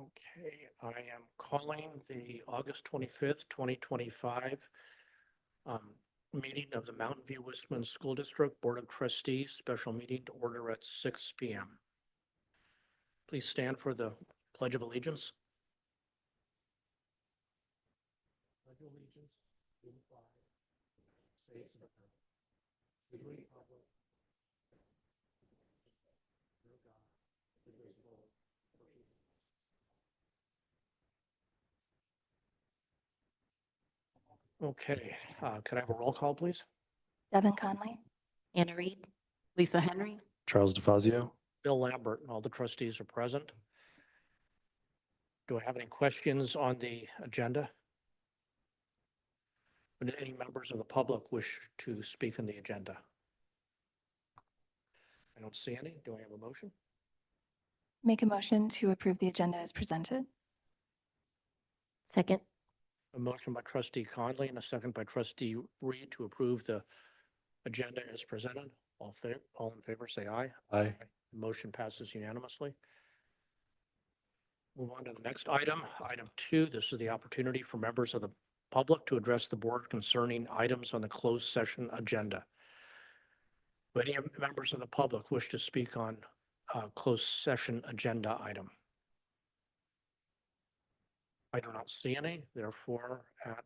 Okay, I am calling the August 25th, 2025 meeting of the Mountain View Westman School District Board of Trustees, special meeting to order at 6 p.m. Please stand for the Pledge of Allegiance. Pledge of Allegiance to the flag of the United States of America, to the republic under God, indivisible, with liberty. Okay, could I have a roll call, please? Devin Conley, Anna Reed. Lisa Henry. Charles DeFazio. Bill Lambert, and all the trustees are present. Do I have any questions on the agenda? Would any members of the public wish to speak on the agenda? I don't see any. Do I have a motion? make a motion to approve the agenda as presented. Second. A motion by trustee Conley and a second by trustee Reed to approve the agenda as presented. All in favor, say aye. Aye. The motion passes unanimously. Move on to the next item. Item 2, this is the opportunity for members of the public to address the board concerning items on the closed session agenda. Do any members of the public wish to speak on a closed session agenda item? I do not see any. Therefore, at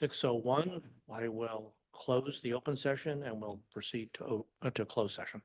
6:01, I will close the open session and we'll proceed to closed session.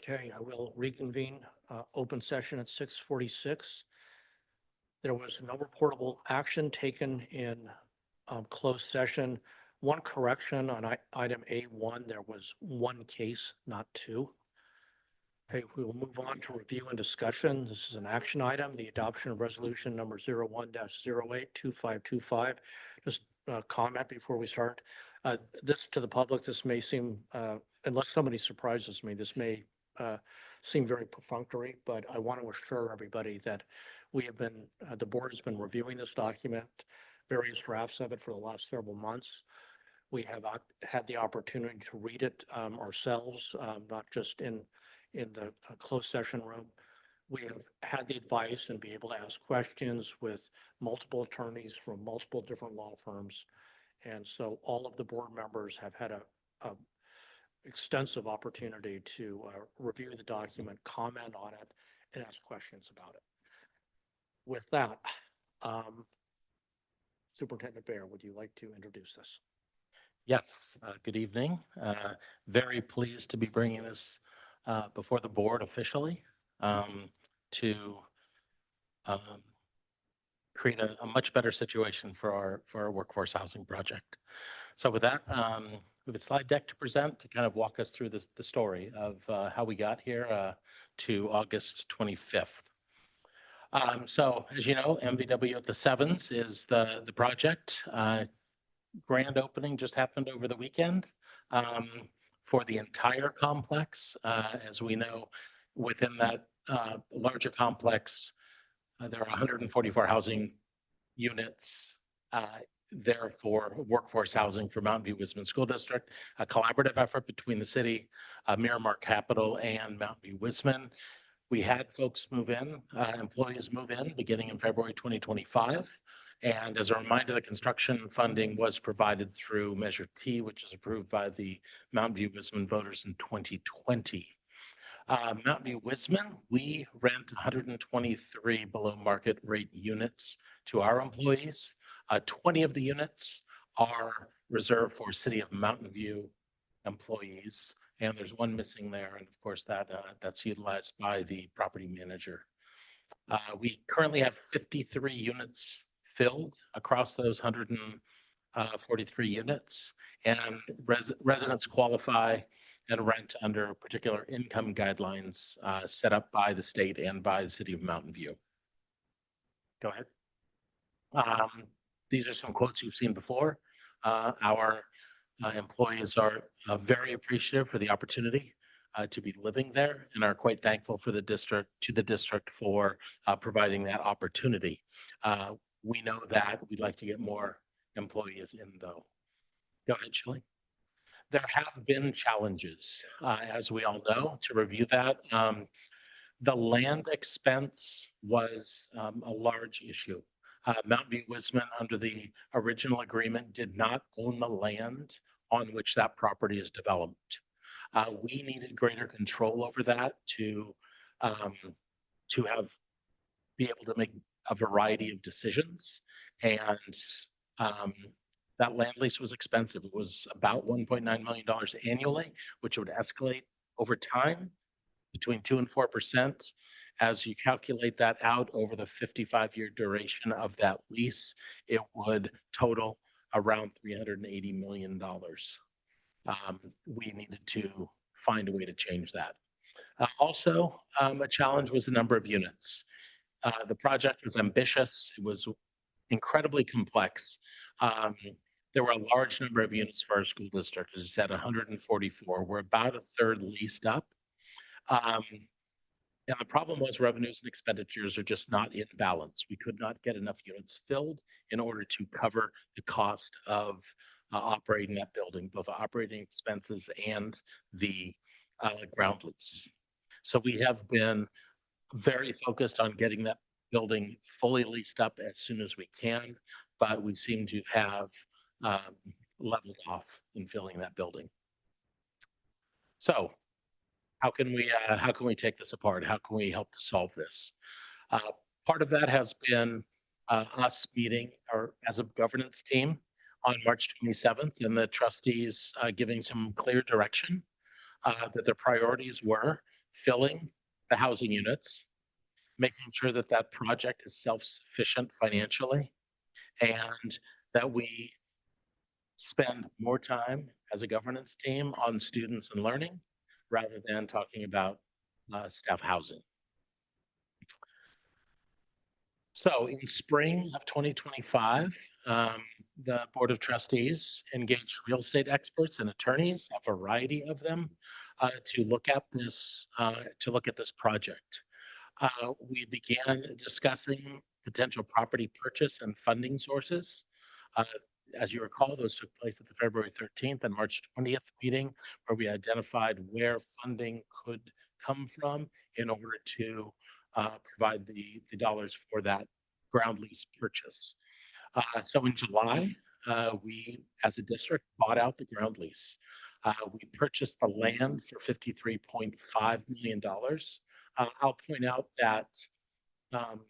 Okay, I will reconvene open session at 6:46. There was no reportable action taken in closed session. One correction on item A1, there was one case, not two. Okay, we will move on to review and discussion. This is an action item, the adoption of resolution number 01-082525. Just a comment before we start. This to the public, this may seem, unless somebody surprises me, this may seem very perfunctory, but I want to assure everybody that we have been, the board has been reviewing this document, various drafts of it for the last several months. We have had the opportunity to read it ourselves, not just in the closed session room. We have had the advice and be able to ask questions with multiple attorneys from multiple different law firms. And so all of the board members have had a extensive opportunity to review the document, comment on it, and ask questions about it. With that, Superintendent Bear, would you like to introduce this? Yes, good evening. Very pleased to be bringing this before the board officially to create a much better situation for our workforce housing project. So with that, we have a slide deck to present to kind of walk us through the story of how we got here to August 25th. So as you know, MVW at the Sevens is the project. Grand opening just happened over the weekend for the entire complex. As we know, within that larger complex, there are 144 housing units there for workforce housing for Mountain View-Wisman School District, a collaborative effort between the city, Miramar Capital, and Mountain View-Wisman. We had folks move in, employees move in beginning in February 2025. And as a reminder, the construction funding was provided through Measure T, which is approved by the Mountain View-Wisman voters in 2020. Mountain View-Wisman, we rent 123 below market rate units to our employees. 20 of the units are reserved for City of Mountain View employees, and there's one missing there. And of course, that's utilized by the property manager. We currently have 53 units filled across those 143 units, and residents qualify and rent under particular income guidelines set up by the state and by the City of Mountain View. Go ahead. These are some quotes you've seen before. Our employees are very appreciative for the opportunity to be living there and are quite thankful for the district for providing that opportunity. We know that we'd like to get more employees in though. Go ahead, Shelley. There have been challenges, as we all know, to review that. The land expense was a large issue. Mountain View-Wisman, under the original agreement, did not own the land on which that property is developed. We needed greater control over that to be able to make a variety of decisions. And that land lease was expensive. It was about $1.9 million annually, which would escalate over time between 2% and 4%. As you calculate that out over the 55-year duration of that lease, it would total around $380 million. We needed to find a way to change that. Also, a challenge was the number of units. The project was ambitious. It was incredibly complex. There were a large number of units for our school district, as I said, 144. We're about a third leased up. And the problem was revenues and expenditures are just not in balance. We could not get enough units filled in order to cover the cost of operating that building, both operating expenses and the ground lease. So we have been very focused on getting that building fully leased up as soon as we can, but we seem to have leveled off in filling that building. So how can we take this apart? How can we help to solve this? Part of that has been us meeting as a governance team on March 27th, and the trustees giving some clear direction that their priorities were filling the housing units, making sure that that project is self-sufficient financially, and that we spend more time as a governance team on students and learning rather than talking about staff housing. So in spring of 2025, the Board of Trustees engaged real estate experts and attorneys, a variety of them, to look at this project. We began discussing potential property purchase and funding sources. Uh, as you recall, those took place at the February 13th and March 20th meeting, where we identified where funding could come from in order to provide the dollars for that ground lease purchase. So in July, we, as a district, bought out the ground lease. We purchased the land for $53.5 million. I'll point out that um,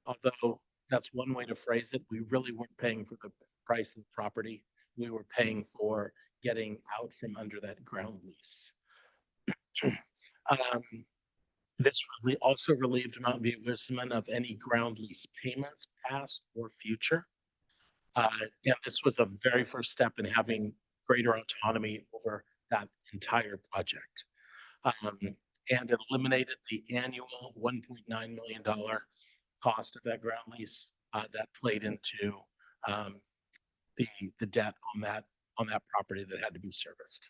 although that's one way to phrase it, we really weren't paying for the price of the property. We were paying for getting out from under that ground lease. This really also relieved MVWSD of any ground lease payments, past or future. And this was a very first step in having greater autonomy over that entire project. And it eliminated the annual $1.9 million cost of that ground lease that played into the debt on that property that had to be serviced.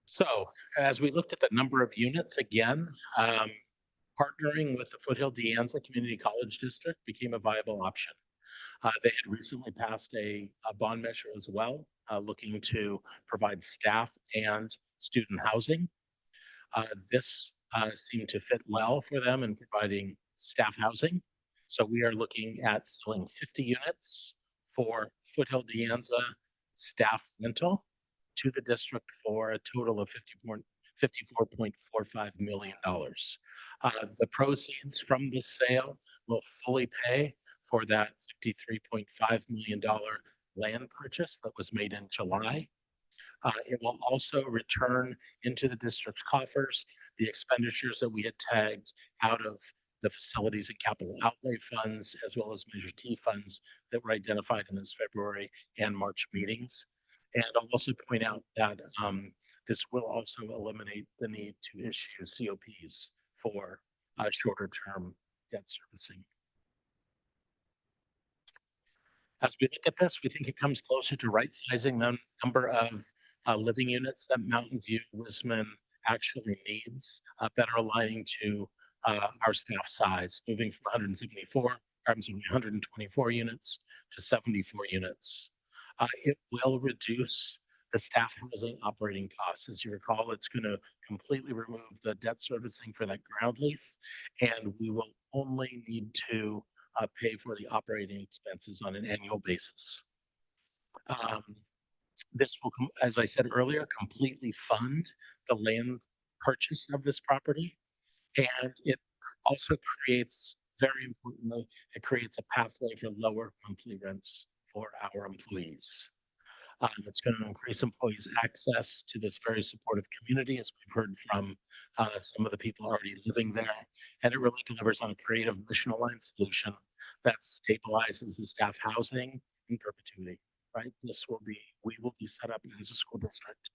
So as we looked at the number of units again, partnering with the Foothill De Anza Community College District became a viable option. They had recently passed a bond measure as well, looking to provide staff and student housing. This seemed to fit well for them in providing staff housing. So we are looking at selling 50 units for Foothill De Anza staff rental to the district for a total of $54.45 million. The proceeds from this sale will fully pay for that $53.5 million land purchase that was made in July. It will also return into the district's coffers the expenditures that we had tagged out of the facilities and capital outlay funds, as well as Measure T funds that were identified in those February and March meetings. And I'll also point out that this will also eliminate the need to issue COPs for shorter term debt servicing. As we look at this, we think it comes closer to right sizing the number of living units that Mountain View Wisman actually needs, better aligning to our staff size, moving from 124 units to 74 units. It will reduce the staff housing operating costs. As you recall, it's going to completely remove the debt servicing for that ground lease, and we will only need to pay for the operating expenses on an annual basis. This will, as I said earlier, completely fund the land purchase of this property. And it also creates, very importantly, it creates a pathway for lower monthly rents for our employees. It's going to increase employees' access to this very supportive community, as we've heard from some of the people already living there. And it really delivers on a creative mission-aligned solution that stabilizes the staff housing in perpetuity, right? We will be set up as a school district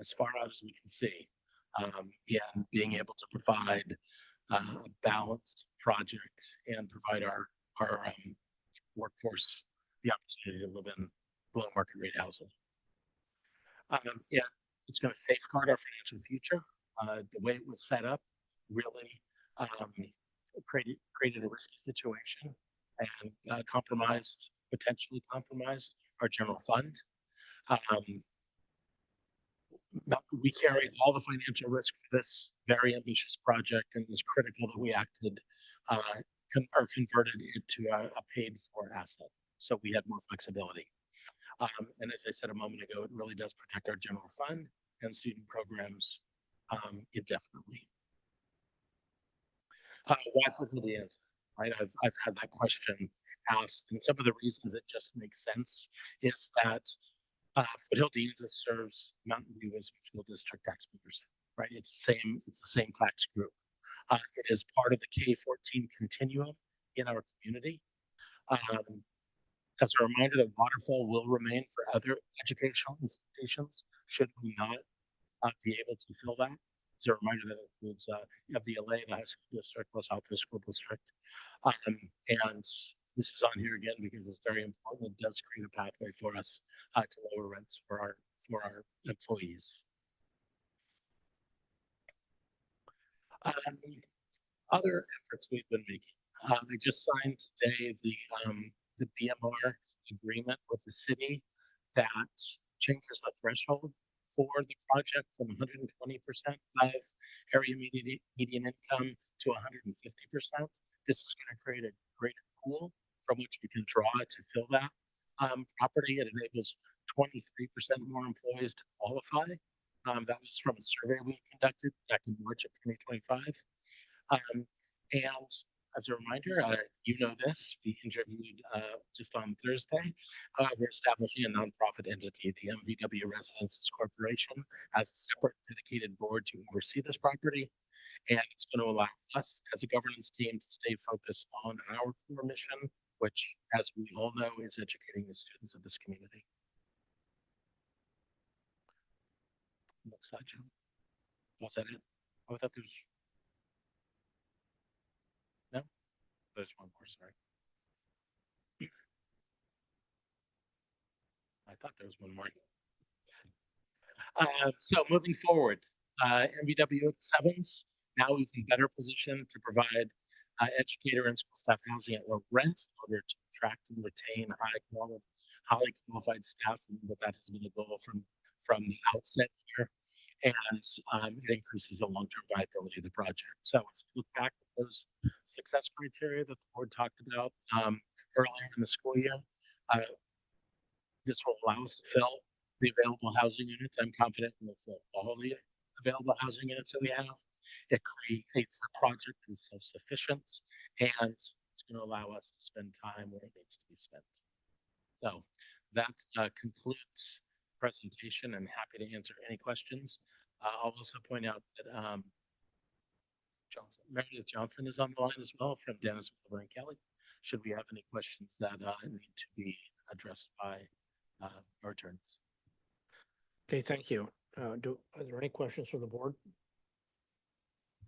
as far out as we can see, and being able to provide a balanced project and provide our workforce the opportunity to live in below market rate housing. Yeah, it's going to safeguard our financial future. The way it was set up really created a risky situation and potentially compromised our general fund. We carry all the financial risk for this very ambitious project, and it was critical that we acted or converted it to a paid-for asset, so we had more flexibility. And as I said a moment ago, it really does protect our general fund and student programs indefinitely. Why Foothill De Anza? Right, I've had that question asked, and some of the reasons it just makes sense is that Foothill Deans serves Mountain View as School District taxpayers, right? It's the same tax group. It is part of the K-14 continuum in our community. Um, as a reminder that Waterfall will remain for other educational institutions should we not be able to fill that. As a reminder that includes MVLA, the high school district, Los Altos School District. And this is on here again because it's very important. It does create a pathway for us to lower rents for our employees. Um, Other efforts we've been making. I just signed today the BMR agreement with the city that changes the threshold for the project from 120% of area median income to 150%. This is going to create a greater pool from which we can draw to fill that property. It enables 23% more employees to qualify. That was from a survey we conducted back in March of 2025. Um, and as a reminder, you know this, we interviewed just on Thursday. We're establishing a nonprofit entity, the MVW Residences Corporation, as a separate dedicated board to oversee this property. And it's going to allow us as a governance team to stay focused on our core mission, which, as we all know, is educating the students of this community. Next slide, John. Was that it? Oh, I thought there was. No, there's one more. Sorry. I thought there was one more. So moving forward, MVW 7s, now we can better position to provide educator and school staff housing at low rents in order to attract and retain highly qualified staff. And that has been a goal from the outset here. And it increases the long-term viability of the project. So let's look back at those success criteria that the board talked about earlier in the school year. This will allow us to fill the available housing units. I'm confident we'll fill all the available housing units that we have. It creates a project that is self-sufficient, and it's going to allow us to spend time where it needs to be spent. So that concludes the presentation. I'm happy to answer any questions. I'll also point out that Meredith Johnson is on the line as well from Dennis, Wilbur, and Kelly. Should we have any questions that need to be addressed by our attorneys? Okay, thank you. Are there any questions from the board?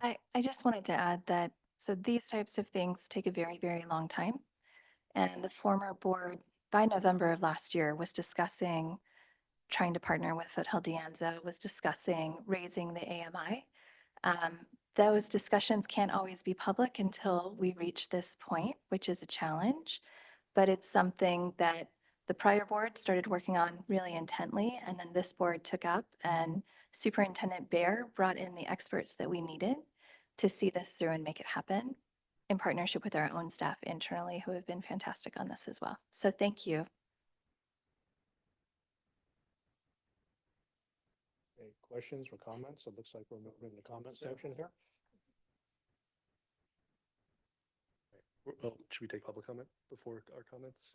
I just wanted to add that, so these types of things take a very, very long time. And the former board, by November of last year, was discussing trying to partner with Foothill De Anza, was discussing raising the AMI. Those discussions can't always be public until we reach this point, which is a challenge, but it's something that the prior board started working on really intently, and then this board took up, and Superintendent Bear brought in the experts that we needed to see this through and make it happen in partnership with our own staff internally, who have been fantastic on this as well. So thank you. Any questions or comments? It looks like we're moving the comment section here. Oh, should we take public comment before our comments?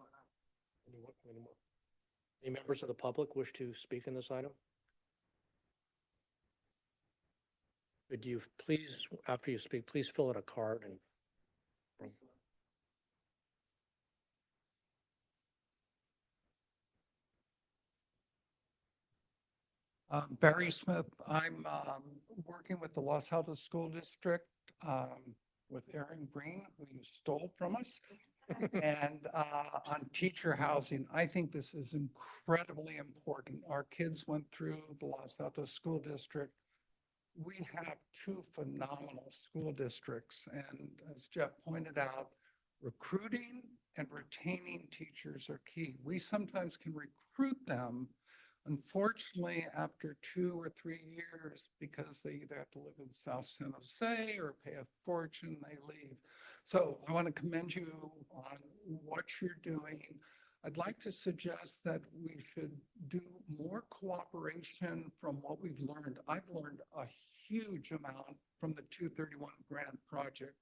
Any members of the public wish to speak in this item? Could you please, after you speak, please fill out a card and bring. Barry Smith, I'm working with the Los Altos School District with Aaron Green, who you stole from us. And on teacher housing, I think this is incredibly important. Our kids went through the Los Altos School District. We have two phenomenal school districts. And as Jeff pointed out, recruiting and retaining teachers are key. We sometimes can recruit them, unfortunately, after 2 or 3 years, because they either have to live in South San Jose or pay a fortune, they leave. So I want to commend you on what you're doing. I'd like to suggest that we should do more cooperation from what we've learned. I've learned a huge amount from the 231 grant project.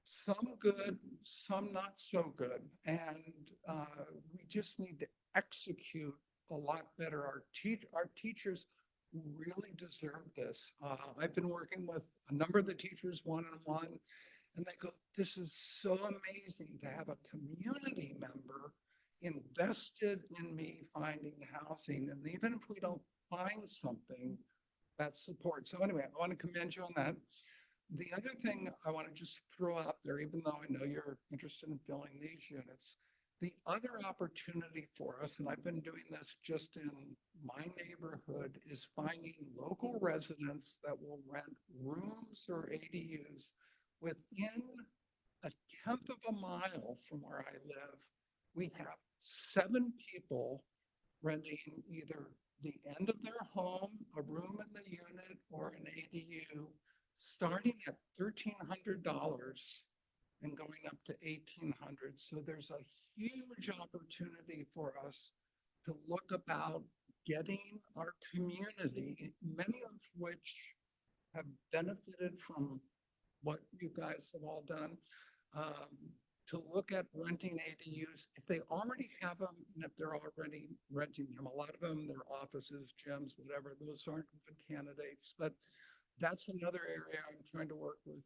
Some good, some not so good. And we just need to execute a lot better. Our teachers really deserve this. I've been working with a number of the teachers one-on-one, and they go, this is so amazing to have a community member invested in me finding housing. And even if we don't find something, that's support. So anyway, I want to commend you on that. The other thing I want to just throw out there, even though I know you're interested in filling these units, the other opportunity for us, and I've been doing this just in my neighborhood, is finding local residents that will rent rooms or ADUs within a tenth of a mile from where I live. We have 7 people renting either the end of their home, a room in the unit, or an ADU, starting at $1,300 and going up to $1,800. So there's a huge opportunity for us to look about getting our community, many of which have benefited from what you guys have all done, to look at renting ADUs if they already have them and if they're already renting them. A lot of them, their offices, gyms, whatever, those aren't good candidates. But that's another area I'm trying to work with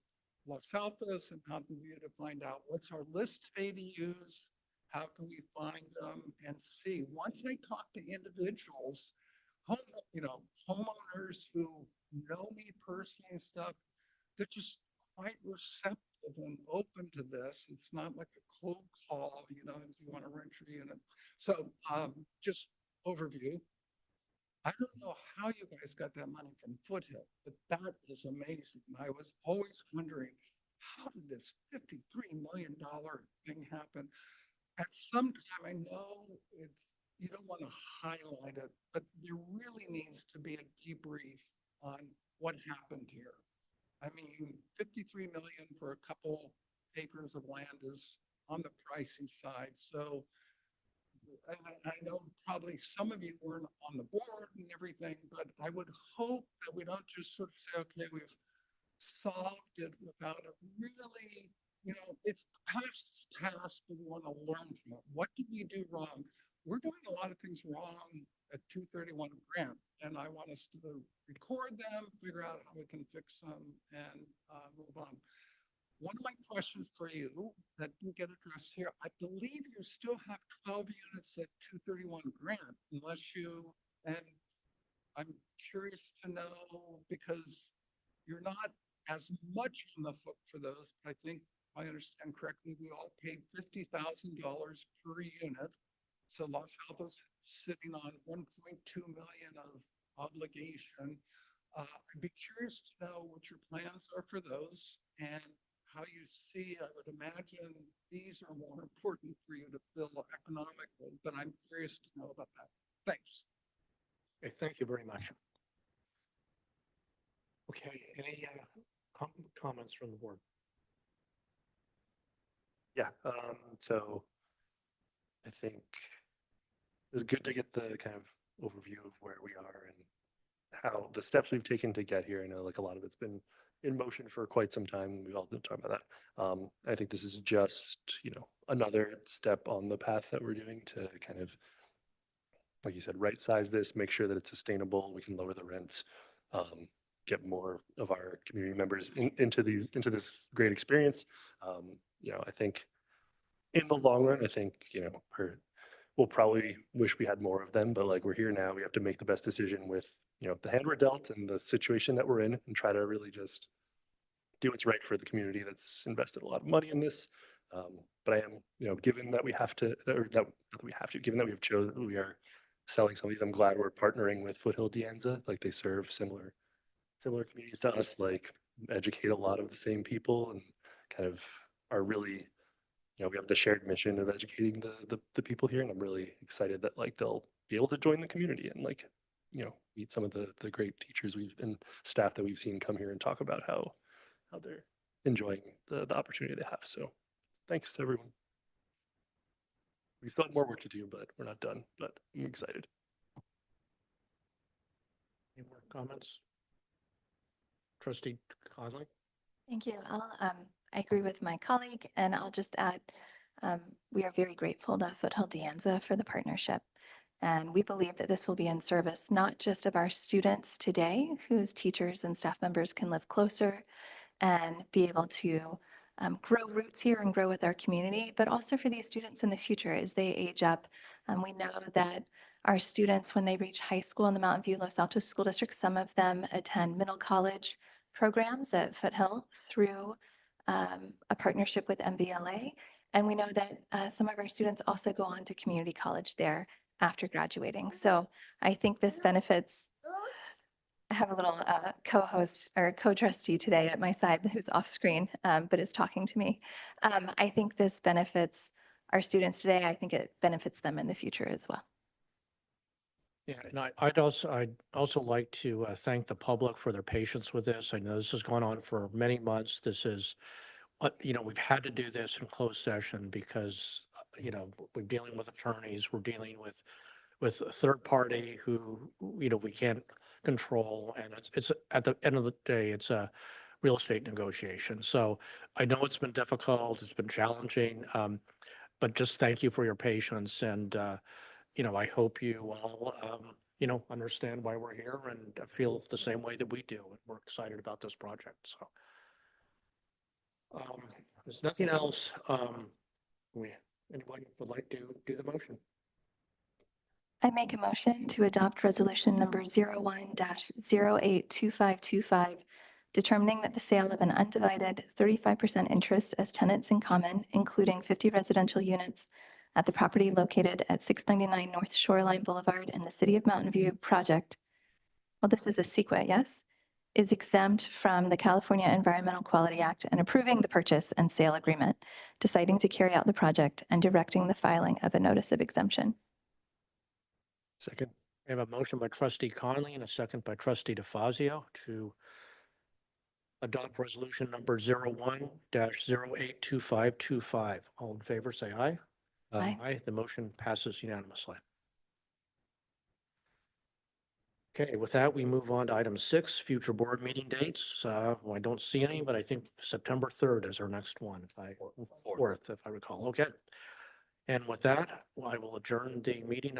Los Altos and Mountain View to find out what's our list of ADUs, how can we find them and see. Once I talk to individuals, homeowners who know me personally and stuff, they're just quite receptive and open to this. It's not like a cold call, if you want to rent your unit. So just overview. I don't know how you guys got that money from Foothill, but that is amazing. I was always wondering, how did this $53 million thing happen? At some time, I know you don't want to highlight it, but there really needs to be a debrief on what happened here. I mean, 53 million for a couple acres of land is on the pricey side. So I know probably some of you weren't on the board and everything, but I would hope that we don't just sort of say, okay, we've solved it without a really, it's past, but we want to learn from it. What did we do wrong? We're doing a lot of things wrong at 231 Grant, and I want us to record them, figure out how we can fix them, and move on. One of my questions for you that didn't get addressed here, I believe you still have 12 units at 231 Grant, and I'm curious to know, because you're not as much on the hook for those, but I think, if I understand correctly, we all paid $50,000 per unit. So Los Altos sitting on 1.2 million of obligation. I'd be curious to know what your plans are for those and how you see. I would imagine these are more important for you to fill economically, but I'm curious to know about that. Thanks. Okay, thank you very much. Okay, any comments from the board? Yeah, so I think it's good to get the kind of overview of where we are and how the steps we've taken to get here. I know like a lot of it's been in motion for quite some time. We've all been talking about that. I think this is just, another step on the path that we're doing to kind of, like you said, right size this, make sure that it's sustainable. We can lower the rents, get more of our community members into this great experience. I think in the long run, I think, we'll probably wish we had more of them, but like we're here now, we have to make the best decision with, the hand we're dealt and the situation that we're in and try to really just do what's right for the community that's invested a lot of money in this. But I am, given that we have to, given that we are selling some of these, I'm glad we're partnering with Foothill De Anza. Like they serve similar communities to us, like educate a lot of the same people and kind of are really, we have the shared mission of educating the people here. And I'm really excited that like they'll be able to join the community and like, meet some of the great teachers and staff that we've seen come here and talk about how they're enjoying the opportunity they have. So thanks to everyone. We still have more work to do, but we're not done, but I'm excited. Any more comments? Trustee Conley? Thank you. I agree with my colleague, and I'll just add, we are very grateful to Foothill De Anza for the partnership. And we believe that this will be in service not just of our students today, whose teachers and staff members can live closer and be able to grow roots here and grow with our community, but also for these students in the future as they age up. We know that our students, when they reach high school in the Mountain View Los Altos School District, some of them attend middle college programs at Foothill through a partnership with MVLA. And we know that some of our students also go on to community college there after graduating. So I think this benefits. I have a little co-host or co-trustee today at my side who's off screen, but is talking to me. I think this benefits our students today. I think it benefits them in the future as well. Yeah, and I'd also like to thank the public for their patience with this. I know this has gone on for many months. This is, we've had to do this in closed session because, we're dealing with attorneys, we're dealing with a third party who, we can't control. And it's at the end of the day, it's a real estate negotiation. So I know it's been difficult, it's been challenging, but just thank you for your patience. And, I hope you all, understand why we're here and feel the same way that we do. And we're excited about this project. So there's nothing else. Anyone would like to do the motion? I make a motion to adopt resolution number 01-082525, determining that the sale of an undivided 35% interest as tenants in common, including 50 residential units at the property located at 699 North Shoreline Boulevard in the City of Mountain View project. Well, this is a CEQA, yes? Is exempt from the California Environmental Quality Act and approving the purchase and sale agreement, deciding to carry out the project and directing the filing of a notice of exemption. Second. We have a motion by trustee Conley and a second by trustee DeFazio to adopt resolution number 01-082525. All in favor, say aye. Aye. Aye. The motion passes unanimously. Okay, with that, we move on to item 6, future board meeting dates. Well, I don't see any, but I think September 3rd is our next one, fourth, if I recall. Okay. And with that, I will adjourn the meeting